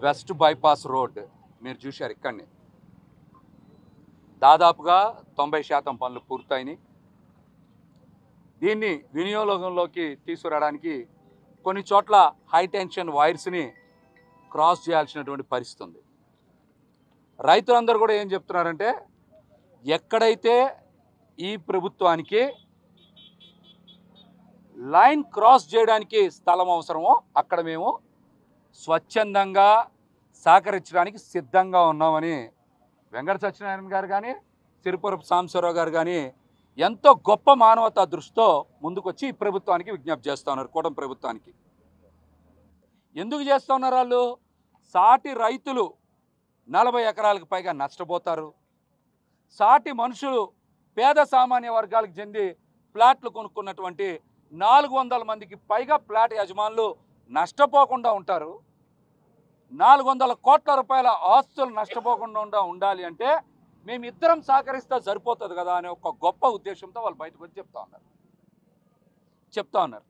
West bypass road మీరు చూశారు. ఇక్కడనే దాదాపుగా 90% పనులు పూర్తయినాయి. దీన్ని వినియోగంలోకి తీసుకురావడానికి కొన్ని చోట్ల హై టెన్షన్ వైర్స్ని క్రాస్ చేయాల్సినటువంటి పరిస్థితి ఉంది. రైతులందరూ కూడా ఏం చెప్తున్నారంటే, ఎక్కడైతే ఈ ప్రభుత్వానికి లైన్ క్రాస్ చేయడానికి స్థలం అవసరమో అక్కడ మేము స్వచ్ఛందంగా సహకరించడానికి సిద్ధంగా ఉన్నామని వెంకట సత్యనారాయణ గారు కానీ సిరిపురపు సాంబశివరావు గారు కానీ ఎంతో గొప్ప మానవతా దృష్టితో ముందుకొచ్చి ఈ ప్రభుత్వానికి విజ్ఞప్తి చేస్తూ ఉన్నారు. కూటమి ప్రభుత్వానికి ఎందుకు చేస్తూ ఉన్నారు? వాళ్ళు సాటి రైతులు 40 ఎకరాలకు పైగా నష్టపోతారు. సాటి మనుషులు పేద సామాన్య వర్గాలకు చెంది ప్లాట్లు కొనుక్కున్నటువంటి 400 మందికి పైగా ప్లాట్ యజమానులు నష్టపోకుండా ఉంటారు. 400 కోట్ల రూపాయల ఆస్తులు నష్టపోకుండా ఉండాలి అంటే మేమిద్దరం సహకరిస్తే సరిపోతుంది కదా అనే ఒక గొప్ప ఉద్దేశంతో వాళ్ళు బయటకు వచ్చి చెప్తా ఉన్నారు.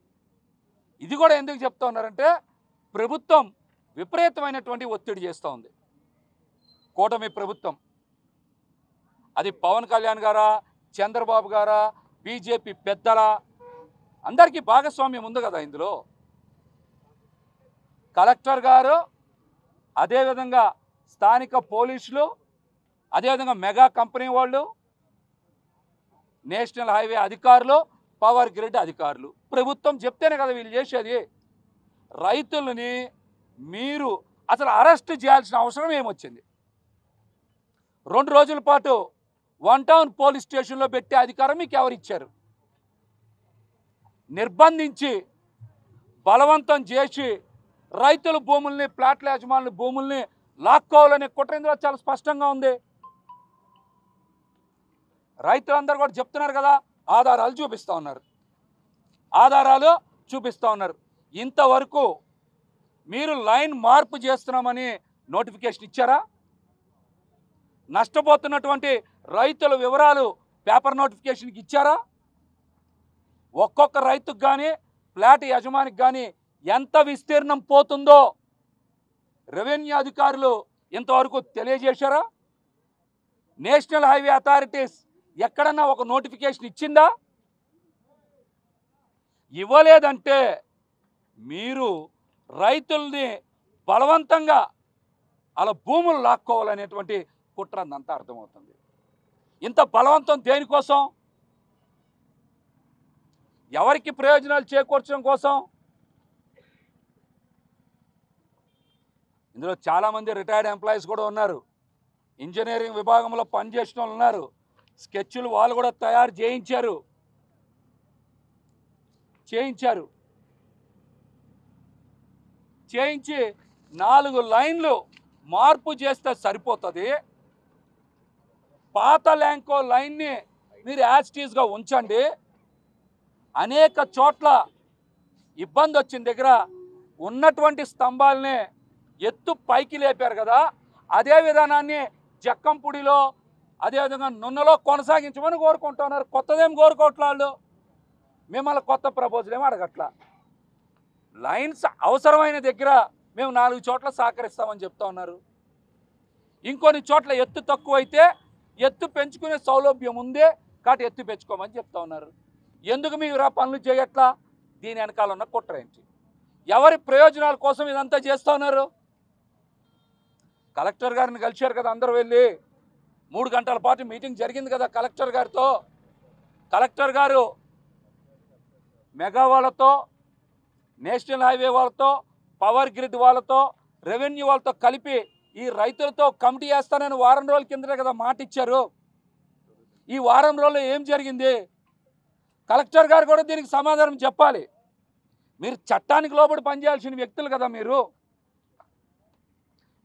ఇది కూడా ఎందుకు చెప్తా ఉన్నారంటే, ప్రభుత్వం విపరీతమైనటువంటి ఒత్తిడి చేస్తూ ఉంది. కూటమి ప్రభుత్వం, అది పవన్ కళ్యాణ్ గారా, చంద్రబాబు గారా, బీజేపీ పెద్దలా, అందరికీ భాగస్వామ్యం ఉంది కదా ఇందులో. కలెక్టర్ గారు, అదేవిధంగా స్థానిక పోలీసులు, అదేవిధంగా మెగా కంపెనీ వాళ్ళు, నేషనల్ హైవే అధికారులు, పవర్ గ్రిడ్ అధికారులు, ప్రభుత్వం చెప్తేనే కదా వీళ్ళు చేసేది. రైతులని మీరు అసలు అరెస్ట్ చేయాల్సిన అవసరం ఏమొచ్చింది? 2 రోజుల పాటు 1 టౌన్ పోలీస్ స్టేషన్లో పెట్టే అధికారం మీకు ఎవరిచ్చారు? నిర్బంధించి బలవంతం చేసి రైతుల భూముల్ని, ప్లాట్ల యజమానుల భూముల్ని లాక్కోవాలనే కుట్ర ఇందులో చాలా స్పష్టంగా ఉంది. రైతులందరూ కూడా చెప్తున్నారు కదా, ఆధారాలు చూపిస్తూ ఉన్నారు. ఇంతవరకు మీరు లైన్ మార్పు చేస్తున్నామని నోటిఫికేషన్ ఇచ్చారా? నష్టపోతున్నటువంటి రైతుల వివరాలు పేపర్ నోటిఫికేషన్కి ఇచ్చారా? ఒక్కొక్క రైతుకు కానీ ప్లాట్ యజమానికి కానీ ఎంత విస్తీర్ణం పోతుందో రెవెన్యూ అధికారులు ఇంతవరకు తెలియజేశారా? నేషనల్ హైవే అథారిటీస్ ఎక్కడన్నా ఒక నోటిఫికేషన్ ఇచ్చిందా? ఇవ్వలేదంటే మీరు రైతుల్ని బలవంతంగా అలా భూములు లాక్కోవాలనేటువంటి కుట్ర అంతా అర్థమవుతుంది. ఇంత బలవంతం దేనికోసం? ఎవరికి ప్రయోజనాలు చేకూర్చడం కోసం? ఇందులో చాలామంది రిటైర్డ్ ఎంప్లాయీస్ కూడా ఉన్నారు. ఇంజనీరింగ్ విభాగంలో పనిచేసిన వాళ్ళు ఉన్నారు. స్కెచ్లు వాళ్ళు కూడా తయారు చేయించారు. చేయించి 4 లైన్లు మార్పు చేస్తే సరిపోతుంది. పాత ల్యాంకో లైన్ని మీరు యాజ్టీస్గా ఉంచండి. అనేక చోట్ల ఇబ్బంది వచ్చిన దగ్గర ఉన్నటువంటి స్తంభాలనే ఎత్తు పైకి లేపారు కదా, అదే విధానాన్ని జక్కంపూడిలో, అదేవిధంగా నున్నలో కొనసాగించమని కోరుకుంటున్నారు. కొత్తదేం కోరుకోవట్లేదు. మిమ్మల్ని కొత్త ప్రపోజల్ ఏమో అడగట్లా. లైన్స్ అవసరమైన దగ్గర మేము 4 చోట్ల సహకరిస్తామని చెప్తా ఉన్నారు. ఇంకొన్ని చోట్ల ఎత్తు తక్కువైతే ఎత్తు పెంచుకునే సౌలభ్యం ఉందే కాబట్టి ఎత్తు పెంచుకోమని చెప్తా ఉన్నారు. ఎందుకు మీరు ఆ పనులు చేయట్లా? దీని వెనకాల ఉన్న కుట్ర ఏంటి? ఎవరి ప్రయోజనాల కోసం ఇదంతా చేస్తూ ఉన్నారు? కలెక్టర్ గారిని కలిశారు కదా అందరూ, వెళ్ళి 3 గంటల పాటు మీటింగ్ జరిగింది కదా కలెక్టర్ గారితో. కలెక్టర్ గారు మెగా వాళ్ళతో, నేషనల్ హైవే వాళ్ళతో, పవర్ గ్రిడ్ వాళ్ళతో, రెవెన్యూ వాళ్ళతో కలిపి ఈ రైతులతో కమిటీ వేస్తానని వారం రోజుల కిందనే కదా మాట ఇచ్చారు. ఈ వారం రోజుల్లో ఏం జరిగింది? కలెక్టర్ గారు కూడా దీనికి సమాధానం చెప్పాలి. మీరు చట్టానికి లోబడి పనిచేయాల్సిన వ్యక్తులు కదా.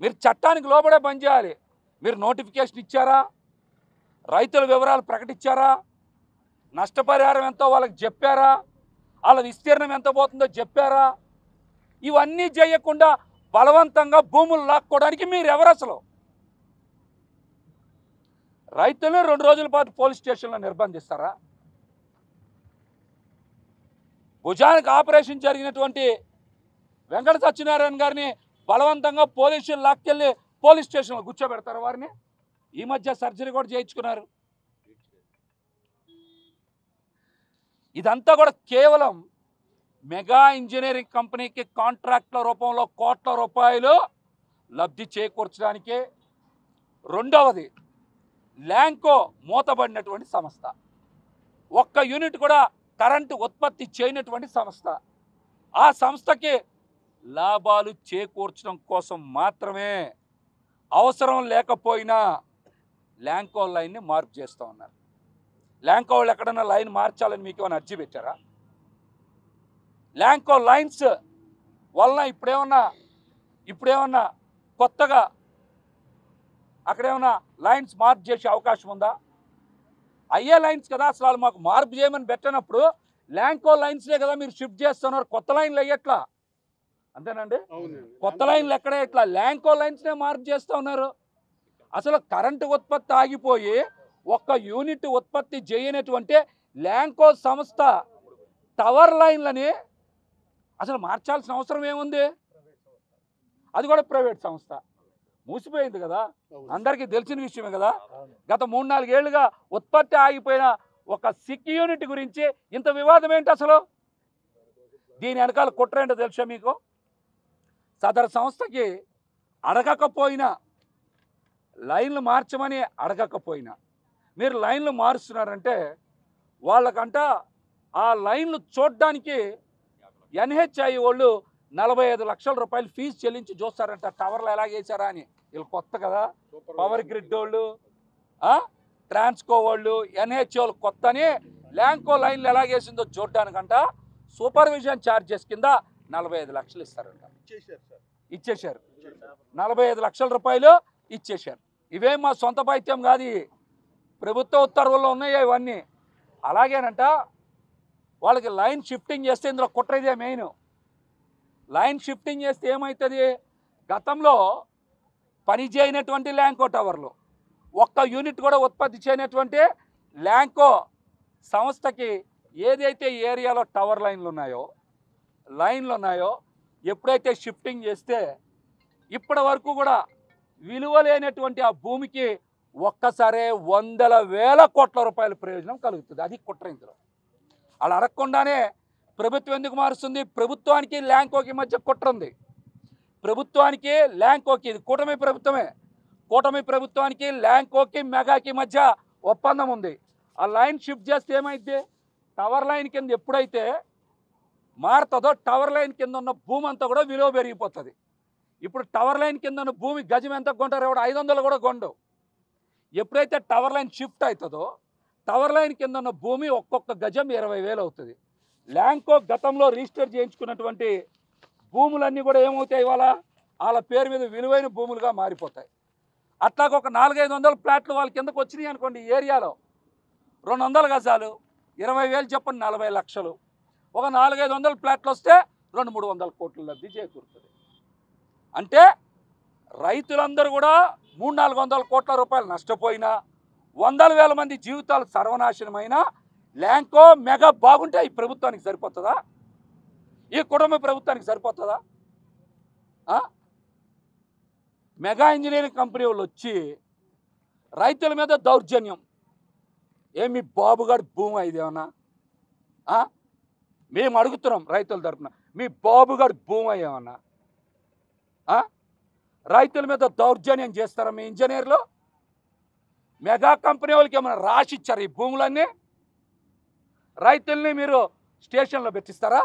మీరు చట్టానికి లోబడే పనిచేయాలి. మీరు నోటిఫికేషన్ ఇచ్చారా? రైతుల వివరాలు ప్రకటించారా? నష్టపరిహారం ఎంతో వాళ్ళకి చెప్పారా? వాళ్ళ విస్తీర్ణం ఎంత పోతుందో చెప్పారా? ఇవన్నీ చేయకుండా బలవంతంగా భూములు లాక్కోవడానికి మీరు ఎవరు? అసలు రైతులను 2 రోజుల పాటు పోలీస్ స్టేషన్లో నిర్బంధిస్తారా? భుజానికి ఆపరేషన్ జరిగినటువంటి వెంకట సత్యనారాయణ గారిని బలవంతంగా పోలీసులు లాక్కెళ్ళి పోలీస్ స్టేషన్లో కూర్చోబెడతారు వారిని. ఈ మధ్య సర్జరీ కూడా చేయించుకున్నారు. ఇదంతా కూడా కేవలం మెగా ఇంజనీరింగ్ కంపెనీకి కాంట్రాక్ట్ల రూపంలో కోట్ల రూపాయలు లబ్ధి చేకూర్చడానికే. రెండవది, ల్యాంకో మూతబడినటువంటి సంస్థ, ఒక్క యూనిట్ కూడా కరెంటు ఉత్పత్తి చేయనటువంటి సంస్థ. ఆ సంస్థకి లాభాలు చేకూర్చడం కోసం మాత్రమే అవసరం లేకపోయినా ల్యాంకో లైన్ని మార్పు చేస్తూ ఉన్నారు. ల్యాంకో వాళ్ళు ఎక్కడన్నా లైన్ మార్చాలని మీకు ఏమైనా అర్జీ పెట్టారా? ల్యాంకో లైన్స్ వలన ఇప్పుడేమన్నా కొత్తగా అక్కడేమన్నా లైన్స్ మార్పు చేసే అవకాశం ఉందా? అయ్యే లైన్స్ కదా. అసలు మాకు మార్పు చేయమని పెట్టినప్పుడు ల్యాంకో లైన్స్లే కదా మీరు షిఫ్ట్ చేస్తున్నారు, కొత్త లైన్లు అయ్యట్లా. అంతేనండి, కొత్త లైన్లు ఎక్కడే ఇట్లా ల్యాంకో లైన్స్నే మార్పు చేస్తూ ఉన్నారు. అసలు కరెంటు ఉత్పత్తి ఆగిపోయి ఒక్క యూనిట్ ఉత్పత్తి చేయనటువంటి ల్యాంకో సంస్థ టవర్ లైన్లని అసలు మార్చాల్సిన అవసరం ఏముంది? అది కూడా ప్రైవేట్ సంస్థ, మూసిపోయింది కదా, అందరికీ తెలిసిన విషయమే కదా. గత 3-4 ఏళ్లుగా ఉత్పత్తి ఆగిపోయిన ఒక సిక్ యూనిట్ గురించి ఇంత వివాదం ఏంటి అసలు? దీని వెనకాల కుట్ర ఏంటో తెలుసా మీకు? సదరు సంస్థకి అడగకపోయినా, లైన్లు మార్చమని అడగకపోయినా మీరు లైన్లు మారుస్తున్నారంటే వాళ్ళకంట ఆ లైన్లు చూడడానికి ఎన్హెచ్ఐ వాళ్ళు 45 లక్షల రూపాయలు ఫీజు చెల్లించి చూస్తారంట. టవర్లు ఎలా చేశారా అని. వీళ్ళు కొత్త కదా, పవర్ గ్రిడ్ వాళ్ళు, ట్రాన్స్కో వాళ్ళు, ఎన్హెచ్ఐ వాళ్ళు కొత్త అని ల్యాంకో లైన్లు ఎలా చేసిందో చూడడానికంట సూపర్విజన్ ఛార్జెస్ కింద 45 లక్షలు ఇస్తారంట. ఇచ్చేశారు 45 లక్షల రూపాయలు ఇచ్చేశారు. ఇవేం మా సొంత పైత్యం కాదు, ప్రభుత్వ ఉత్తర్వుల్లో ఉన్నాయి ఇవన్నీ. అలాగేనంట వాళ్ళకి లైన్ షిఫ్టింగ్ చేస్తే ఇందులో కుట్ర ఇదే మెయిన్. లైన్ షిఫ్టింగ్ చేస్తే ఏమవుతుంది? గతంలో పని చేయనటువంటి ల్యాంకో టవర్లు, ఒక్క యూనిట్ కూడా ఉత్పత్తి చేయనటువంటి ల్యాంకో సంస్థకి ఏదైతే ఏరియాలో టవర్ లైన్లు ఉన్నాయో ఎప్పుడైతే షిఫ్టింగ్ చేస్తే ఇప్పటి వరకు కూడా విలువ లేనటువంటి ఆ భూమికి ఒక్కసారే 100,000 కోట్ల రూపాయల ప్రయోజనం కలుగుతుంది. అది కుట్ర. ఇందులో అలా అడగకుండానే ప్రభుత్వం ఎందుకు మారుస్తుంది? ప్రభుత్వానికి ల్యాంకోకి మధ్య కుట్ర ఉంది. ప్రభుత్వానికి ల్యాంకోకి, ఇది కూటమి ప్రభుత్వమే, కూటమి ప్రభుత్వానికి ల్యాంకోకి మెగాకి మధ్య ఒప్పందం ఉంది. ఆ లైన్ షిఫ్ట్ చేస్తే ఏమైంది? టవర్ లైన్ కింద ఎప్పుడైతే మారుతుందో టవర్ లైన్ కింద ఉన్న భూమి అంతా కూడా విలువ పెరిగిపోతుంది. ఇప్పుడు టవర్ లైన్ కింద ఉన్న భూమి గజం ఎంత కొంటారు? ఎవడు 500 కూడా కొండు. ఎప్పుడైతే టవర్ లైన్ షిఫ్ట్ అవుతుందో టవర్ లైన్ కింద ఉన్న భూమి ఒక్కొక్క గజం 20,000 అవుతుంది. ల్యాంకో గతంలో రిజిస్టర్ చేయించుకున్నటువంటి భూములన్నీ కూడా ఏమవుతాయి? ఇవాళ వాళ్ళ పేరు మీద విలువైన భూములుగా మారిపోతాయి. అట్లాగ ఒక 400-500 ప్లాట్లు వాళ్ళ కిందకు వచ్చినాయి అనుకోండి, ఈ ఏరియాలో 200 గజాలు 20,000 చెప్పండి, 40 లక్షలు. ఒక 400-500 ప్లాట్లు వస్తే 200-300 కోట్లు లబ్ధి చేకూరుతుంది. అంటే రైతులందరూ కూడా 300-400 కోట్ల రూపాయలు నష్టపోయినా, 100,000 మంది జీవితాలు సర్వనాశనమైన ల్యాంకో మెగా బాగుంటే ఈ ప్రభుత్వానికి సరిపోతుందా? ఈ కుటుంబ ప్రభుత్వానికి సరిపోతుందా? మెగా ఇంజనీరింగ్ కంపెనీ వాళ్ళు వచ్చి రైతుల మీద దౌర్జన్యం. ఏమి బాబుగాడి భూమి ఇదేమన్నా? మేము అడుగుతున్నాం రైతుల తరఫున, మీ బాబుగాడి భూమి ఏమన్నా? రైతుల మీద దౌర్జన్యం చేస్తారా మీ ఇంజనీర్లు? మెగా కంపెనీ వాళ్ళకి ఏమైనా రాసిచ్చారు ఈ భూములన్నీ? రైతుల్ని మీరు స్టేషన్లో పెట్టిస్తారా?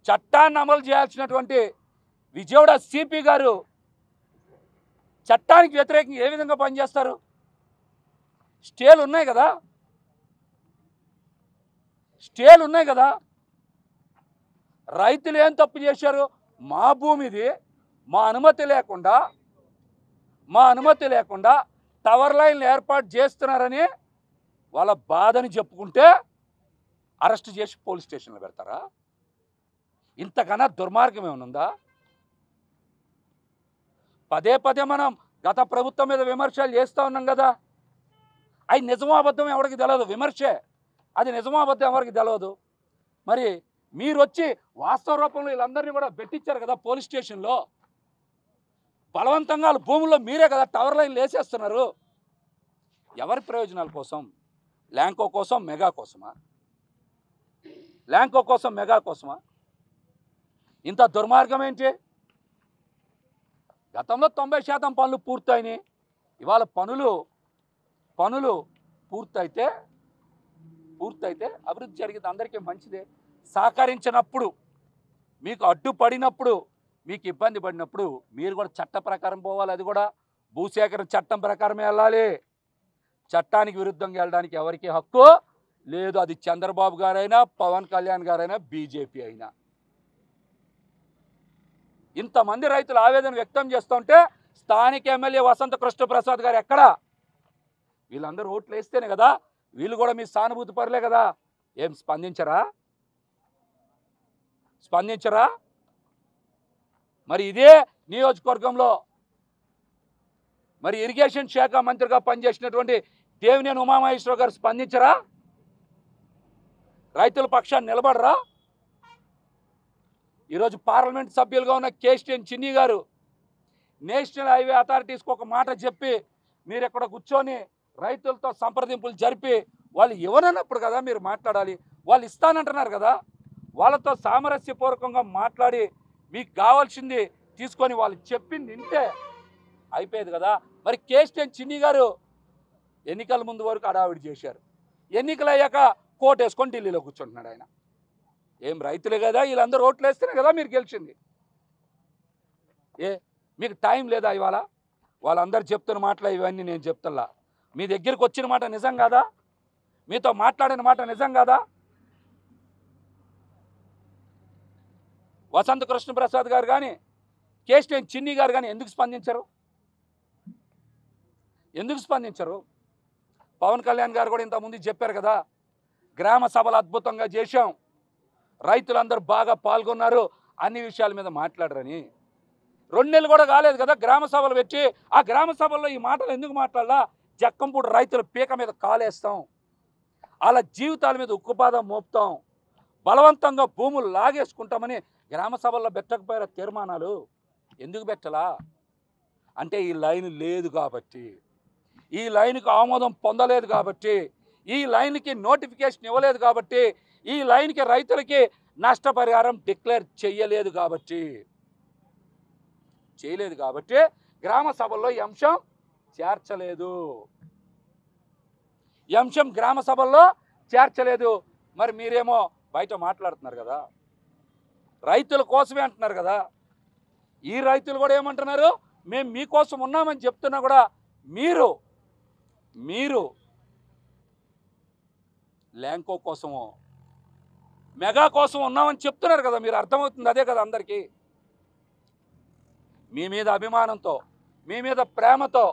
చట్టాన్ని అమలు చేయాల్సినటువంటి విజయవాడ సిపి గారు చట్టానికి వ్యతిరేకంగా ఏ విధంగా పనిచేస్తారు? స్టేలు ఉన్నాయి కదా, రైతులు ఏం తప్పు చేశారు? మా భూమిది మా అనుమతి లేకుండా టవర్ లైన్లు ఏర్పాటు చేస్తున్నారని వాళ్ళ బాధని చెప్పుకుంటే అరెస్ట్ చేసి పోలీస్ స్టేషన్లో పెడతారా? ఇంతకన్నా దుర్మార్గం ఏమైనా ఉందా? పదే పదే మనం గత ప్రభుత్వం మీద విమర్శలు చేస్తూ ఉన్నాం కదా. అది నిజమో అబద్ధం ఎవరికి తెలియదు, విమర్శే. అది నిజమో అబద్ధం ఎవరికి తెలియదు. మరి మీరు వచ్చి వాస్తవ రూపంలో వీళ్ళందరినీ కూడా పెట్టించారు కదా పోలీస్ స్టేషన్లో. బలవంతంగా భూముల్లో మీరే కదా టవర్ లైన్లు వేసేస్తున్నారు. ఎవరి ప్రయోజనాల కోసం? ల్యాంకో కోసం, మెగా కోసమా? ల్యాంకో కోసం, మెగా కోసమా? ఇంత దుర్మార్గం ఏంటి? గతంలో 90% పనులు పూర్తయినాయి. ఇవాళ పనులు పూర్తయితే అభివృద్ధి జరిగింది, అందరికీ మంచిదే. సహకరించినప్పుడు, మీకు అడ్డుపడినప్పుడు, మీకు ఇబ్బంది పడినప్పుడు మీరు కూడా చట్ట ప్రకారం పోవాలి. అది కూడా భూసేకరణ చట్టం ప్రకారమే వెళ్ళాలి. చట్టానికి విరుద్ధంగా వెళ్ళడానికి ఎవరికి హక్కు లేదు. అది చంద్రబాబు గారైనా, పవన్ కళ్యాణ్ గారైనా, బీజేపీ అయినా. ఇంతమంది రైతులు ఆవేదన వ్యక్తం చేస్తుంటే స్థానిక ఎమ్మెల్యే వసంత కృష్ణప్రసాద్ గారు ఎక్కడా? వీళ్ళందరూ ఓట్లు వేస్తేనే కదా, వీళ్ళు కూడా మీ సానుభూతి పరులే కదా. ఏం స్పందించరా? మరి ఇదే నియోజకవర్గంలో మరి ఇరిగేషన్ శాఖ మంత్రిగా పనిచేసినటువంటి దేవినేని ఉమామహేశ్వరరావు గారు స్పందించరా? రైతుల పక్షాన్ని నిలబడరా? ఈరోజు పార్లమెంట్ సభ్యులుగా ఉన్న కేస్టిఎన్ చిన్ని గారు నేషనల్ హైవే అథారిటీస్కి ఒక మాట చెప్పి మీరు ఎక్కడ కూర్చొని రైతులతో సంప్రదింపులు జరిపి వాళ్ళు ఇవ్వనన్నప్పుడు కదా మీరు మాట్లాడాలి. వాళ్ళు ఇస్తానంటున్నారు కదా, వాళ్ళతో సామరస్యపూర్వకంగా మాట్లాడి మీకు కావాల్సింది తీసుకొని వాళ్ళు చెప్పింది వింటే అయిపోయేది కదా. మరి కేస్టిఎన్ చిన్ని గారు ఎన్నికల ముందు వరకు హడావిడి చేశారు. ఎన్నికలు అయ్యాక కోట్ వేసుకొని ఢిల్లీలో కూర్చుంటున్నాడు ఆయన. ఏం రైతులే కదా, వీళ్ళందరూ ఓట్లు వేస్తేనే కదా మీరు గెలిచింది. మీకు టైం లేదా? ఇవాళ వాళ్ళందరూ చెప్తున్న మాటలు ఇవన్నీ నేను చెప్తున్నా. మీ దగ్గరికి వచ్చిన మాట నిజం కాదా? మీతో మాట్లాడిన మాట నిజం కాదా? వసంత కృష్ణప్రసాద్ గారు కానీ, కేస్టిఎన్ చిన్ని గారు కానీ ఎందుకు స్పందించరు? పవన్ కళ్యాణ్ గారు కూడా ఇంతకుముందు చెప్పారు కదా, గ్రామ సభలు అద్భుతంగా చేశాం, రైతులందరూ బాగా పాల్గొన్నారు, అన్ని విషయాల మీద మాట్లాడరని. 2 నెలలు కూడా కాలేదు కదా గ్రామ సభలు పెట్టి. ఆ గ్రామ సభల్లో ఈ మాటలు ఎందుకు మాట్లాడాలా? జక్కంపూడి రైతుల పీక మీద కాలేస్తాం, వాళ్ళ జీవితాల మీద ఉక్కుపాదం మోపుతాం, బలవంతంగా భూములు లాగేసుకుంటామని గ్రామ సభల్లో పెట్టకపోయారు తీర్మానాలు. ఎందుకు పెట్టలా అంటే ఈ లైన్ లేదు కాబట్టి, ఈ లైన్కి ఆమోదం పొందలేదు కాబట్టి, ఈ లైన్కి నోటిఫికేషన్ ఇవ్వలేదు కాబట్టి, ఈ లైన్కి రైతులకి నష్టపరిహారం డిక్లేర్ చేయలేదు కాబట్టి గ్రామ సభల్లో ఈ అంశం చేర్చలేదు. ఈ అంశం గ్రామ సభల్లో చేర్చలేదు. మరి మీరేమో బయట మాట్లాడుతున్నారు కదా, రైతుల కోసమే అంటున్నారు కదా. ఈ రైతులు కూడా ఏమంటున్నారు? మేము మీకోసం ఉన్నామని చెప్తున్నా కూడా మీరు ల్యాంకో కోసమో, మెగా కోసం ఉన్నామని చెప్తున్నారు కదా. మీరు అర్థమవుతుంది అదే కదా అందరికీ. మీ మీద అభిమానంతో, మీ మీద ప్రేమతో,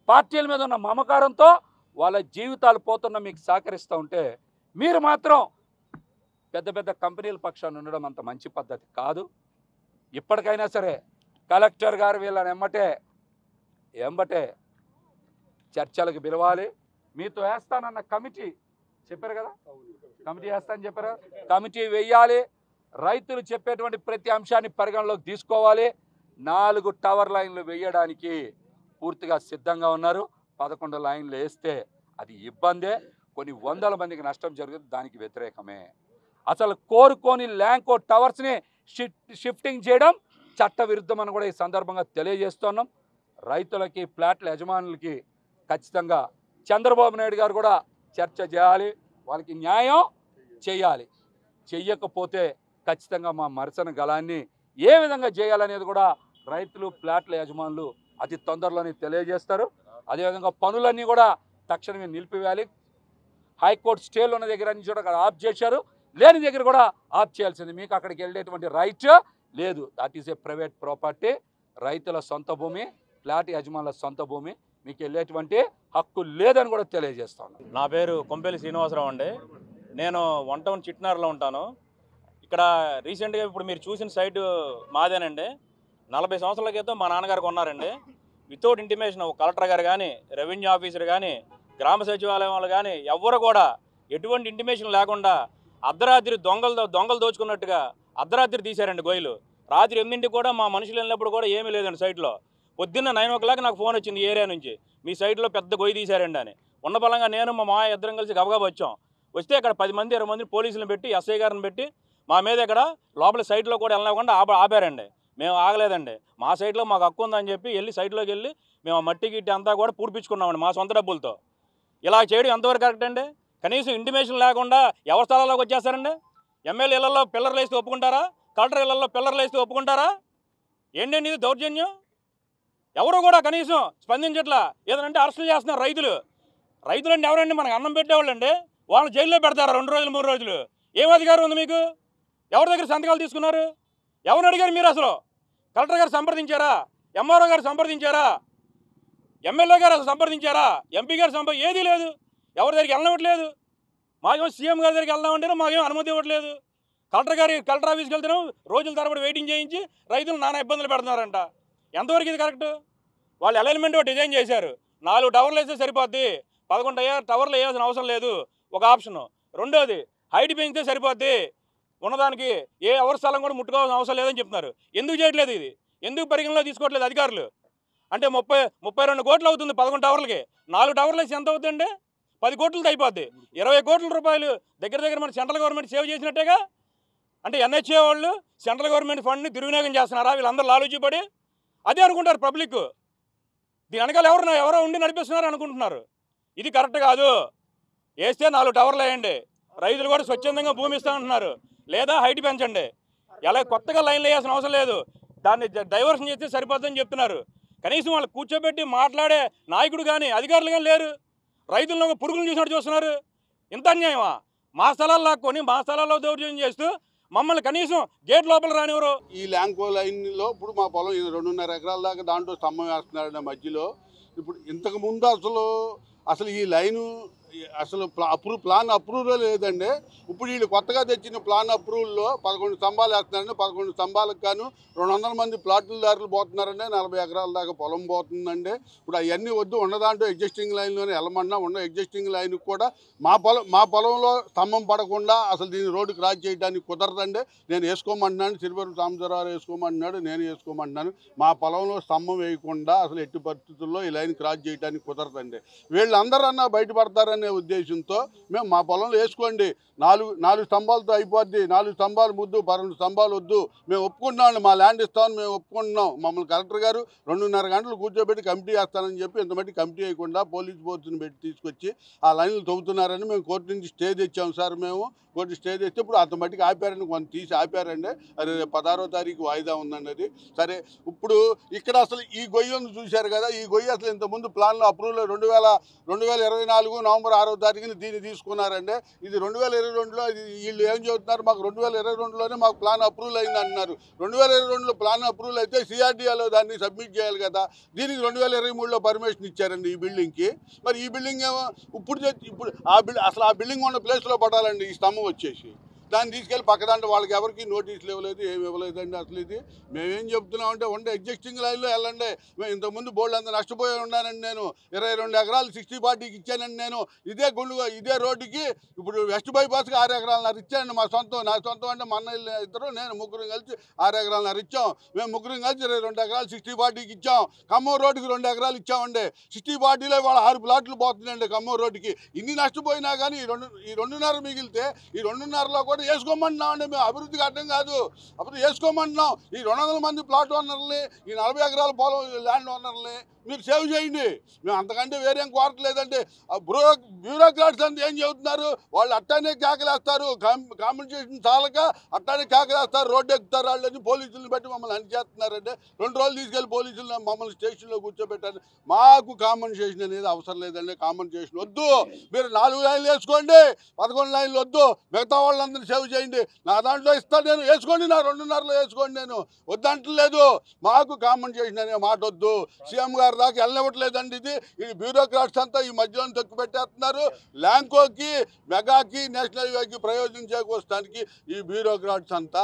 పార్టీల మీద ఉన్న మమకారంతో వాళ్ళ జీవితాలు పోతున్న మీకు సహకరిస్తూ ఉంటే మీరు మాత్రం పెద్ద పెద్ద కంపెనీల పక్షాన్ని ఉండడం అంత మంచి పద్ధతి కాదు. ఇప్పటికైనా సరే కలెక్టర్ గారు వీళ్ళని ఎంబటే చర్చలకు పిలవాలి. మీతో వేస్తానన్న కమిటీ చెప్పారు కదా, కమిటీ వేస్తానని చెప్పారు, కమిటీ వేయాలి. రైతులు చెప్పేటువంటి ప్రతి అంశాన్ని పరిగణలోకి తీసుకోవాలి. 4 టవర్ లైన్లు వేయడానికి పూర్తిగా సిద్ధంగా ఉన్నారు. 11 లైన్లు వేస్తే అది ఇబ్బందే, కొన్ని వందల మందికి నష్టం జరుగుతుంది, దానికి వ్యతిరేకమే. అసలు కోరుకొని ల్యాంకో టవర్స్ని షిఫ్టింగ్ చేయడం చట్ట విరుద్ధమని కూడా ఈ సందర్భంగా తెలియజేస్తున్నాం. రైతులకి, ప్లాట్ల యజమానులకి ఖచ్చితంగా చంద్రబాబు నాయుడు గారు కూడా చర్చ చేయాలి, వాళ్ళకి న్యాయం చేయాలి. చెయ్యకపోతే ఖచ్చితంగా మా మరసన గలాన్ని ఏ విధంగా చేయాలనేది కూడా రైతులు, ప్లాట్ల యజమానులు అతి తొందరలోనే తెలియజేస్తారు. అదేవిధంగా పనులన్నీ కూడా తక్షణమే నిలిపివేయాలి. హైకోర్టు స్టేలు ఉన్న దగ్గర నుంచి కూడా ఆఫ్ చేశారు, లేని దగ్గర కూడా ఆఫ్ చేయాల్సింది. మీకు అక్కడికి వెళ్ళేటువంటి రైట్ లేదు. That is a private property. రైతుల సొంత భూమి, ఫ్లాట్ యజమానుల సొంత భూమి, మీకు వెళ్ళేటువంటి హక్కు లేదని కూడా తెలియజేస్తాను. నా పేరు కొంపెల్లి శ్రీనివాసరావు అండి. నేను 1 టౌన్ చిట్నార్లో ఉంటాను. ఇక్కడ రీసెంట్గా ఇప్పుడు మీరు చూసిన సైట్ మాదేనండి. 40 సంవత్సరాల క్రితం మా నాన్నగారు కొన్నారండి. వితౌట్ ఇంటిమేషన్ కలెక్టర్ గారు కానీ, రెవెన్యూ ఆఫీసర్ కానీ, గ్రామ సచివాలయం వాళ్ళు కానీ ఎవ్వరు కూడా ఎటువంటి ఇంటిమేషన్ లేకుండా అర్ధరాత్రి దొంగలు దోచుకున్నట్టుగా అర్ధరాత్రి తీశారండి గొయ్యలు. రాత్రి 8ంటికి కూడా మా మనుషులు వెళ్ళినప్పుడు కూడా ఏమీ లేదండి సైట్లో. పొద్దున్న 9 o'clock నాకు ఫోన్ వచ్చింది ఈ ఏరియా నుంచి, మీ సైట్లో పెద్ద గొయ్యి తీశారండి అని. ఉన్న బలంగా నేను మా మాయ ఇద్దరం కలిసి గబగబా వచ్చాం. వస్తే ఇక్కడ 10 మంది 20 మంది పోలీసులను పెట్టి ఎస్ఐ గారిని పెట్టి మా మీద ఇక్కడ లోపల సైట్లో కూడా వెళ్ళకుండా ఆపారండి. మేము ఆగలేదండి. మా సైట్లో మాకు హక్కు ఉందని చెప్పి వెళ్ళి సైట్లోకి వెళ్ళి మేము ఆ మట్టి గిట్టి అంతా కూడా పూడ్పించుకున్నామండి మా సొంత డబ్బులతో. ఇలా చేయడం ఎంతవరకు కరెక్ట్ అండి? కనీసం ఇంటిమేషన్ లేకుండా ఎవరి స్థలాల్లోకి వచ్చేస్తారండి? ఎమ్మెల్యే ఇళ్లలో పిల్లర్లు వేస్తే ఒప్పుకుంటారా? కలెక్టర్ ఇళ్లలో పిల్లర్లు వేస్తే ఒప్పుకుంటారా? ఏంటండి ఇది దౌర్జన్యం? ఎవరు కూడా కనీసం స్పందించట్లా. ఏదంటే అరెస్టులు చేస్తున్నారు రైతులు అంటే ఎవరండి? మనకు అన్నం పెట్టేవాళ్ళండి. వాళ్ళని జైల్లో పెడతారా 2 రోజులు 3 రోజులు? ఏం అధికారం ఉంది మీకు? ఎవరి దగ్గర సంతకాలు తీసుకున్నారు? ఎవరిని అడిగారు మీరు? అసలు కలెక్టర్ గారు సంప్రదించారా? ఎంఆర్ఓ గారు సంప్రదించారా? ఎమ్మెల్యే గారు అసలు సంప్రదించారా? ఎంపీ గారు ఏదీ లేదు. ఎవరి దగ్గరికి వెళ్ళనివ్వట్లేదు. మాకేమో సీఎం గారి దగ్గరికి వెళ్దామంటేనే మాకేమో అనుమతి ఇవ్వట్లేదు. కలెక్టర్ ఆఫీస్కి వెళ్తేనే రోజుల తరబడి వెయిటింగ్ చేయించి రైతులు నానా ఇబ్బందులు పెడుతున్నారంట. ఎంతవరకు ఇది కరెక్ట్? వాళ్ళు అలైన్మెంట్ డిజైన్ చేశారు. 4 టవర్లు వేస్తే సరిపోద్ది, 11 టవర్లు వేయాల్సిన అవసరం లేదు, ఒక ఆప్షను. రెండోది హైట్ పెంచితే సరిపోద్ది, ఉన్నదానికి ఎవరి స్థలం కూడా ముట్టుకోవాల్సిన అవసరం లేదని చెప్తున్నారు. ఎందుకు చేయట్లేదు ఇది? ఎందుకు పరిగణలో తీసుకోవట్లేదు అధికారులు? అంటే 32 కోట్లు అవుతుంది 11 టవర్లకి. 4 టవర్లు వేసి ఎంత అవుతుందండి? 10 కోట్లతో అయిపోద్ది. 20 కోట్ల రూపాయలు దగ్గర మన సెంట్రల్ గవర్నమెంట్ సేవ్ చేసినట్టేగా. అంటే ఎన్హెచ్ఏ వాళ్ళు సెంట్రల్ గవర్నమెంట్ ఫండ్ని దుర్వినియోగం చేస్తున్నారా? వీళ్ళందరూ లాలూచిపడి అదే అనుకుంటారు పబ్లిక్. దీని వెనకాల ఎవరో ఉండి నడిపిస్తున్నారు అనుకుంటున్నారు. ఇది కరెక్ట్ కాదు. వేస్తే 4 టవర్లు వేయండి, రైతులు కూడా స్వచ్ఛందంగా భూమి ఇస్తామంటున్నారు. లేదా హైట్ పెంచండి. ఎలా కొత్తగా లైన్లు వేయాల్సిన అవసరం లేదు, దాన్ని డైవర్షన్ చేస్తే సరిపోద్దని చెప్తున్నారు. కనీసం వాళ్ళు కూర్చోబెట్టి మాట్లాడే నాయకుడు కానీ అధికారులు కానీ లేరు. రైతులను పురుగులు చూసినట్టు చూస్తున్నారు. ఇంత అన్యాయమా? మా స్థలాలు లాక్కొని మా స్థలాల్లో దౌర్జన్యం చేస్తూ మమ్మల్ని కనీసం గేట్ లోపల రానివ్వరు. ఈ ల్యాంకో లైన్లో ఇప్పుడు మా పొలం 2.5 ఎకరాల దాకా దాంట్లో స్తంభం వేస్తున్నారండి మధ్యలో. ఇప్పుడు ఇంతకు ముందు అసలు ఈ లైను అసలు ప్లాన్ అప్రూవల్ లేదండి. ఇప్పుడు వీళ్ళు కొత్తగా తెచ్చిన ప్లాన్ అప్రూవల్లో 11 స్తంభాలు వేస్తున్నారండి. 11 స్తంభాలకు గాను 200 మంది ప్లాట్లదారులు పోతున్నారండి. 40 ఎకరాల దాకా పొలం పోతుందండి. ఇప్పుడు అవన్నీ వద్దు, ఉన్న దాంట్లో ఎగ్జిస్టింగ్ లైన్లోనే వెళ్ళమన్నా ఉన్న ఎగ్జిస్టింగ్ లైన్కి కూడా మా పొలంలో స్తంభం పడకుండా అసలు దీన్ని రోడ్డు క్రాస్ చేయడానికి కుదరదండి. నేను వేసుకోమంటున్నాను, సిరిపురం సాంబశివరావు వేసుకోమంటున్నాడు, నేను వేసుకోమంటున్నాను. మా పొలంలో స్తంభం వేయకుండా అసలు ఎట్టి పరిస్థితుల్లో ఈ లైన్ క్రాస్ చేయడానికి కుదరదండి. వీళ్ళందరన్నా బయటపడతారని ఉద్దేశంతో మేము మా పొలంలో వేసుకోండి, 4 స్తంభాలతో అయిపోద్ది, 4 స్తంభాలు ముద్దు, 12 స్తంభాలు వద్దు, మేము ఒప్పుకుంటున్నాం, మా ల్యాండ్ ఇస్తామని మేము ఒప్పుకుంటున్నాం. మమ్మల్ని కలెక్టర్ గారు 2.5 గంటలు కూర్చోబెట్టి కమిటీ వేస్తానని చెప్పి ఇంతమంది కమిటీ వేయకుండా పోలీస్ ఫోర్స్ని పెట్టి తీసుకొచ్చి ఆ లైన్లు తవ్వుతున్నారని మేము కోర్టు నుంచి స్టే తెచ్చాము సార్. మేము కోర్టు స్టే తెస్తే ఇప్పుడు అంత మట్టికి ఆపారని కొంత తీసి ఆపారండి. అది 16వ తారీఖు వాయిదా ఉందండి అది. సరే, ఇప్పుడు ఇక్కడ అసలు ఈ గొయ్యను చూశారు కదా, ఈ గొయ్యి అసలు ఇంతకుముందు ప్లాన్లో అప్రూవల్ 2024 నవంబర్ 6వ తారీఖున దీన్ని తీసుకున్నారండి. ఇది 2022లో వీళ్ళు ఏం చెబుతున్నారు, మాకు 2022లోనే మాకు ప్లాన్ అప్రూవల్ అయింది అంటున్నారు. 2022లో ప్లాన్ అప్రూవల్ అయితే సిఆర్డీఏలో దాన్ని సబ్మిట్ చేయాలి కదా. దీనికి 2023లో పర్మిషన్ ఇచ్చారండి ఈ బిల్డింగ్కి. మరి ఈ బిల్డింగ్ ఏమో ఇప్పుడు అసలు ఆ బిల్డింగ్ ఉన్న ప్లేస్లో పడాలండి ఈ స్తంభం వచ్చేసి. దాన్ని తీసుకెళ్ళి పక్కదంటే వాళ్ళకి ఎవరికి నోటీసులు ఇవ్వలేదు, ఏమి ఇవ్వలేదండి. అసలు ఇది మేమేం చెప్తున్నామంటే ఉండే ఎగ్జిస్టింగ్ లైన్లో వెళ్ళండి. మేము ఇంతకుముందు బోర్డు అంతా నష్టపోయి ఉన్నానండి. నేను 22 ఎకరాలు 60-40కి ఇచ్చానండి. నేను ఇదే రోడ్డుకి ఇప్పుడు వెస్ట్ బైపాస్కి 6 ఎకరాలన్నర ఇచ్చానండి. నా సొంతం అంటే మా అన్న ఇద్దరు నేను ముగ్గురు కలిసి 6 ఎకరాలన్నర ఇచ్చాం. మేము ముగ్గురు కలిసి 22 ఎకరాలు 60-40కి ఇచ్చాం. ఖమ్మం రోడ్డుకి 2 ఎకరాలు ఇచ్చామండి. 60-40లో వాళ్ళ 6 ప్లాట్లు పోతుందండి ఖమ్మం రోడ్డుకి. ఇన్ని నష్టపోయినా కానీ ఈ 2.5 మిగిలితే ఈ 2.5లో కూడా వేసుకోమంటున్నామండి. మేము అభివృద్ధికి అడ్డం కాదు, అప్పుడు వేసుకోమంటున్నాం. ఈ 200 మంది ప్లాట్ ఓనర్ని, ఈ 40 ఎకరాల పొలం ల్యాండ్ ఓనర్ని మీరు సేవ్ చేయండి. మేము అంతకంటే వేరేం కోరట్లేదంటే బ్యూరోక్రాట్స్ అంతా ఏం చెబుతున్నారు, వాళ్ళు అట్టానే కేకలేస్తారు, కాంపెన్సేషన్ చాలక అట్టానే కేకలేస్తారు, రోడ్డు ఎక్కుతారు వాళ్ళని పోలీసులను బట్టి మమ్మల్ని అనిచేస్తున్నారంటే 2 రోజులు తీసుకెళ్ళి పోలీసులు మమ్మల్ని స్టేషన్లో కూర్చోబెట్టారు. మాకు కాంపెన్సేషన్ అనేది అవసరం లేదండి. కాంపెన్సేషన్ వద్దు, మీరు 4 లైన్లు వేసుకోండి, 11 లైన్లు వద్దు, మిగతా వాళ్ళందరినీ సేవ్ చేయండి. నా దాంట్లో ఇస్తాను నేను, వేసుకోండి, నా 2.5లో వేసుకోండి, నేను వద్దంటలేదు. మాకు కాంపెన్సేషన్ అనే మాట వద్దు. సీఎం గారు దాకా వెళ్ళనివ్వట్లేదండి. ఇది బ్యూరోక్రాట్స్ అంతా ఈ మధ్యలో తొక్కు పెట్టేస్తున్నారు. ల్యాంకోకి, మెగాకి, నేషనల్ హైవేకి ప్రయోజనం చేకూర్చడానికి ఈ బ్యూరోక్రాట్స్ అంతా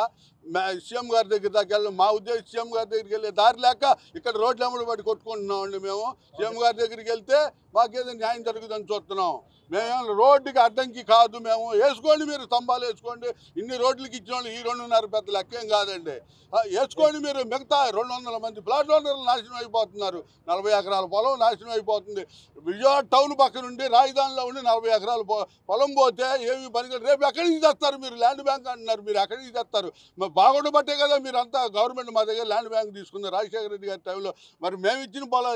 సీఎం గారి దగ్గర దాకా వెళ్ళాం. మా ఉద్దేశం సీఎం గారి దగ్గరికి వెళ్ళే దారి లేక ఇక్కడ రోడ్లు అమ్మడి పడి కొట్టుకుంటున్నామండి. మేము సీఎం గారి దగ్గరికి వెళ్తే మాకేదో న్యాయం జరుగుతుందని చూస్తున్నాం. మేము రోడ్డుకి అడ్డంకి కాదు, మేము వేసుకోండి, మీరు స్తంభాలు వేసుకోండి. ఇన్ని రోడ్లకి ఇచ్చిన వాళ్ళు ఈ 2.5 పెద్ద లెక్కేం కాదండి. వేసుకోండి మీరు. మిగతా 200 మంది ప్లాట్ ఓనర్లు నాశనం అయిపోతున్నారు. 40 ఎకరాల పొలం నాశనం అయిపోతుంది. విజయవాడ టౌన్ పక్క నుండి రాజధానిలో ఉండి 40 ఎకరాల పొలం పోతే ఏమి పని. రేపు ఎక్కడి నుంచి తెస్తారు మీరు? ల్యాండ్ బ్యాంక్ అంటున్నారు, మీరు ఎక్కడి నుంచి తెస్తారు? మరి బాగుండబట్టే కదా మీరు అంతా గవర్నమెంట్ మా దగ్గర ల్యాండ్ బ్యాంక్ తీసుకుంది రాజశేఖర రెడ్డి గారి టైంలో. మరి మేము ఇచ్చిన పొలం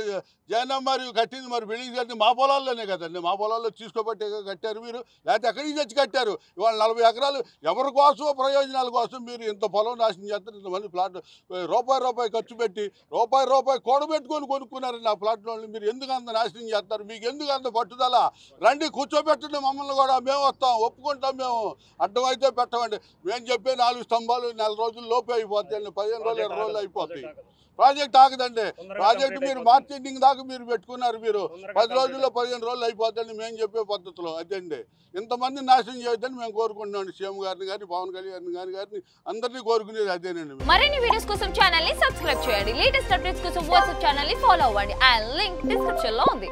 జగన్ మరియు కట్టింది, మరి బిల్డింగ్ కట్టింది మా పొలాల్లోనే కదండి. మా పొలాల్లో తీసుకోబట్టే కట్టారు మీరు, లేకపోతే ఎక్కడి నుంచి తెచ్చి కట్టారు? ఇవాళ 40 ఎకరాలు ఎవరి కోసమో ప్రయోజనాల కోసం మీరు ఇంత పొలం నాశనం చేస్తారు. ఇంతమంది ప్లాట్ రూపాయి ఖర్చు పెట్టి రూపాయి కూడబెట్టుకొని కొనుక్కున్నారండి ఆ ప్లాట్లో. మీరు ఎందుకు అంత నాశనం చేస్తారు? మీకు ఎందుకు అంత పట్టుదల? రండి కూర్చోబెట్టండి మమ్మల్ని కూడా, మేము వస్తాం, ఒప్పుకుంటాం. మేము అడ్డమైతే పెట్టమండి. మేము చెప్పే 4 స్తంభాలు 4 రోజుల లోపే అయిపోతాయండి. 15 రోజులు 20 రోజులు అయిపోతాయి. ప్రాజెక్ట్ ఆగదండి. ప్రాజెక్ట్ మీరు మార్చ్ ఎండింగ్ దాకా మీరు పెట్టుకున్నారు. మీరు 10 రోజుల్లో 15 రోజులు అయిపోద్దండి మేము చెప్పే పద్ధతిలో. అదండి, ఇంతమంది నాశనం చేయొద్దని మేము కోరుకుంటున్నాం. సీఎం గారిని కానీ పవన్ కళ్యాణ్ గారిని అందరినీ కోరుకునేది అదేనండి. మరిన్ని వీడియోస్ కోసం ఛానల్ ని సబ్స్క్రైబ్ చేయండి. లేటెస్ట్ అప్డేట్స్ కోసం వాట్సాప్ ఛానల్ ని ఫాలో అవ్వండి. ఆ లింక్ డిస్క్రిప్షన్ లో ఉంది.